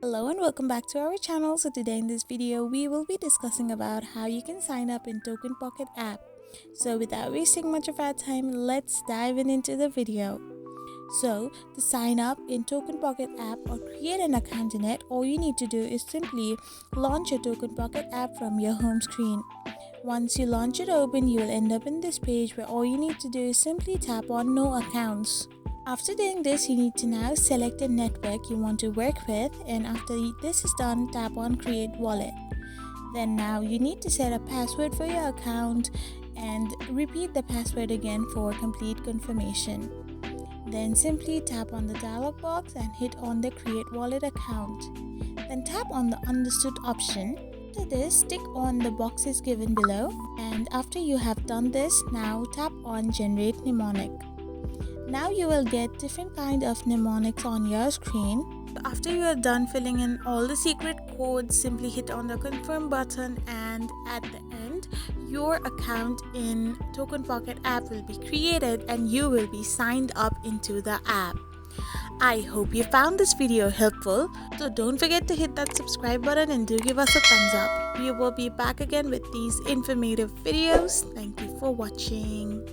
Hello and welcome back to our channel. So today in this video we will be discussing about how you can sign up in Token Pocket app. So without wasting much of our time, let's dive into the video. So to sign up in Token Pocket app or create an account in it, all you need to do is simply launch your Token Pocket app from your home screen. Once you launch it open, you will end up in this page where all you need to do is simply tap on no accounts. After doing this, you need to now select a network you want to work with, and after this is done, tap on create wallet. Then now you need to set a password for your account and repeat the password again for complete confirmation. Then simply tap on the dialog box and hit on the create wallet account. Then tap on the understood option. After this, tick on the boxes given below, and after you have done this, now tap on generate mnemonic. Now you will get different kind of mnemonics on your screen. After you are done filling in all the secret codes, simply hit on the confirm button, and at the end your account in Token Pocket app will be created and you will be signed up into the app. I hope you found this video helpful, so don't forget to hit that subscribe button and do give us a thumbs up. We will be back again with these informative videos. Thank you for watching.